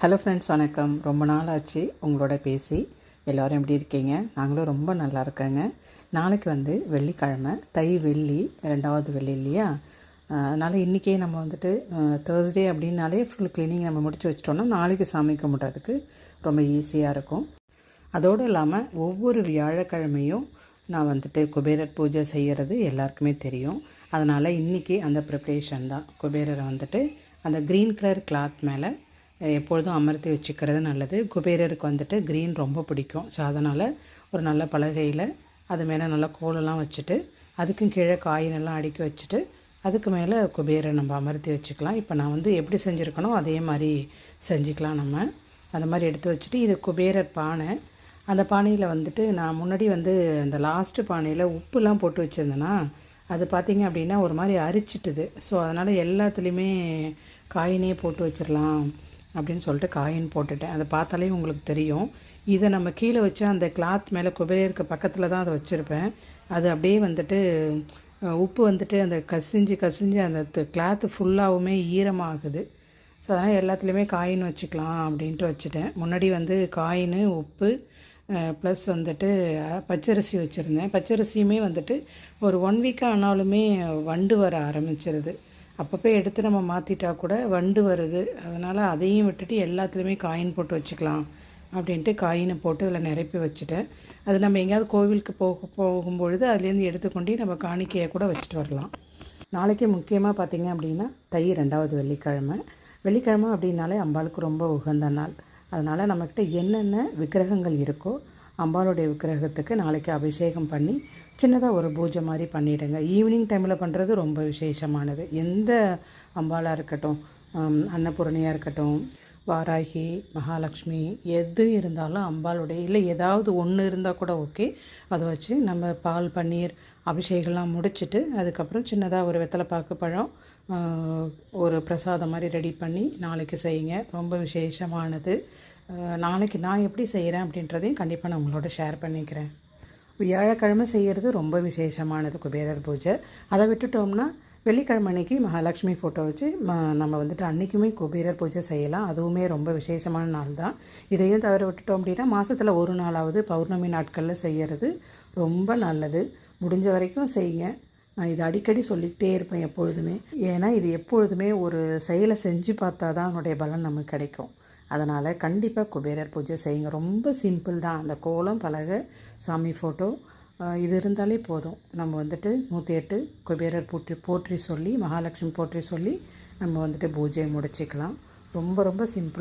Hello friends, வணக்கம். ரொம்ப நாள் ஆச்சு உங்களோட பேசி. எல்லோரும் எப்படி இருக்கீங்க? நாங்களும் ரொம்ப நல்லா இருக்கேங்க. நாளைக்கு வெள்ளிக்கிழமை, தை வெள்ளி, 2வது வெள்ளி இல்லையா? அதனால் இன்றைக்கே நம்ம தேர்ஸ்டே அப்படின்னாலே ஃபுல் க்ளீனிங் நம்ம முடிச்சு வச்சிட்டோன்னா நாளைக்கு சாமி கும்பிட்றதுக்கு ரொம்ப ஈஸியாக இருக்கும். அதோடு இல்லாமல் ஒவ்வொரு வியாழக்கிழமையும் நான் குபேரர் பூஜை செய்கிறது எல்லாருக்குமே தெரியும். அதனால் இன்றைக்கி அந்த ப்ரிப்ரேஷன் தான். குபேரரை அந்த க்ரீன் கலர் கிளாத் மேலே எப்பொழுதும் அமர்த்தி வச்சுக்கிறது நல்லது. குபேரருக்கு க்ரீன் ரொம்ப பிடிக்கும். ஸோ அதனால் ஒரு நல்ல பலகையில் அது மேலே நல்லா கோலெல்லாம் வச்சுட்டு அதுக்கும் கீழே காயினெல்லாம் அடுக்கி வச்சுட்டு அதுக்கு மேலே குபேரை நம்ம அமர்த்தி வச்சுக்கலாம். இப்போ நான் எப்படி செஞ்சுருக்கணும் அதே மாதிரி செஞ்சுக்கலாம். நம்ம அந்த மாதிரி எடுத்து வச்சுட்டு, இது குபேரர் பானை. அந்த பானையில் நான் முன்னாடி அந்த லாஸ்ட்டு பானையில் உப்புலாம் போட்டு வச்சுருந்தேன்னா அது பார்த்திங்க அப்படின்னா ஒரு மாதிரி அரிச்சிட்டுது. ஸோ அதனால் எல்லாத்துலேயுமே காயினே போட்டு வச்சிடலாம் அப்படின்னு சொல்லிட்டு காயின் போட்டுட்டேன். அதை பார்த்தாலே உங்களுக்கு தெரியும். இதை நம்ம கீழே வச்சு அந்த கிளாத் மேலே குபேரருக்கு பக்கத்தில் தான் அதை வச்சுருப்பேன். அது அப்படியே உப்பு அந்த கசிஞ்சு அந்த கிளாத்து ஃபுல்லாகவுமே ஈரமாகுது. ஸோ அதனால் எல்லாத்துலேயுமே காயின் வச்சுக்கலாம் அப்படின்ட்டு வச்சுட்டேன். முன்னாடி காயின், உப்பு ப்ளஸ் பச்சரிசி வச்சுருந்தேன். பச்சரிசியுமே ஒரு 1 வீக்காக ஆனாலுமே வண்டு வர ஆரம்பிச்சிருது. அப்பப்போ எடுத்து நம்ம மாற்றிட்டா கூட வண்டு வருது. அதனால் அதையும் விட்டுட்டு எல்லாத்துலேயுமே காயின் போட்டு வச்சுக்கலாம் அப்படின்ட்டு காயினை போட்டு அதில் நிரப்பி வச்சுட்டேன். அது நம்ம எங்கேயாவது கோவிலுக்கு போகும்பொழுது அதுலேருந்து எடுத்துக்கொண்டு நம்ம காணிக்கையை கூட வச்சுட்டு வரலாம். நாளைக்கு முக்கியமாக பார்த்திங்க அப்படின்னா தை 2வது வெள்ளிக்கிழமை. வெள்ளிக்கிழமை அப்படின்னாலே அம்பாளுக்கு ரொம்ப உகந்த நாள். அதனால் நம்மக்கிட்ட என்னென்ன விக்கிரகங்கள் இருக்கோ அம்பாளுடைய விக்கிரகத்துக்கு நாளைக்கு அபிஷேகம் பண்ணி சின்னதாக ஒரு பூஜை மாதிரி பண்ணிவிடுங்க. ஈவினிங் டைமில் பண்ணுறது ரொம்ப விசேஷமானது. எந்த அம்பாளாக இருக்கட்டும், அன்னபூரணியாக இருக்கட்டும், வாராகி, மகாலட்சுமி, எது இருந்தாலும் அம்பாளுடைய இல்லை ஏதாவது ஒன்று இருந்தால் கூட ஓகே. அதை வச்சு நம்ம பால், பன்னீர் அபிஷேகம்லாம் முடிச்சுட்டு அதுக்கப்புறம் சின்னதாக ஒரு வெத்தலைப்பாக்கு பழம் ஒரு பிரசாதம் மாதிரி ரெடி பண்ணி நாளைக்கு செய்யுங்க. ரொம்ப விசேஷமானது. நாளைக்கு நான் எப்படி செய்கிறேன் அப்படின்றதையும் கண்டிப்பாக நான் உங்களோட ஷேர் பண்ணிக்கிறேன். வியாழக்கிழமை செய்கிறது ரொம்ப விசேஷமானது குபேரர் பூஜை. அதை விட்டுட்டோம்னா வெள்ளிக்கிழமை அன்றைக்கி மகாலட்சுமி ஃபோட்டோ வச்சு நம்ம அன்றைக்குமே குபேரர் பூஜை செய்யலாம். அதுவுமே ரொம்ப விசேஷமான நாள் தான். இதையும் தவிர விட்டுட்டோம் அப்படின்னா மாதத்தில் ஒரு நாளாவது பௌர்ணமி நாட்களில் செய்கிறது ரொம்ப நல்லது. முடிஞ்ச வரைக்கும் செய்யுங்க. நான் இது அடிக்கடி சொல்லிக்கிட்டே இருப்பேன் எப்பொழுதுமே. ஏன்னா இது எப்பொழுதுமே ஒரு செயலை செஞ்சு பார்த்தா தான் அதனுடைய பலன் நமக்கு கிடைக்கும். அதனால் கண்டிப்பாக குபேரர் பூஜை செய்யுங்க. ரொம்ப சிம்பிள் தான். அந்த கோலம், பலகை, சாமி ஃபோட்டோ இது இருந்தாலே போதும். நம்ம 108 குபேரர் போற்றி சொல்லி, மகாலட்சுமி போற்றி சொல்லி நம்ம பூஜையை முடிச்சிக்கலாம். ரொம்ப ரொம்ப சிம்பிளாக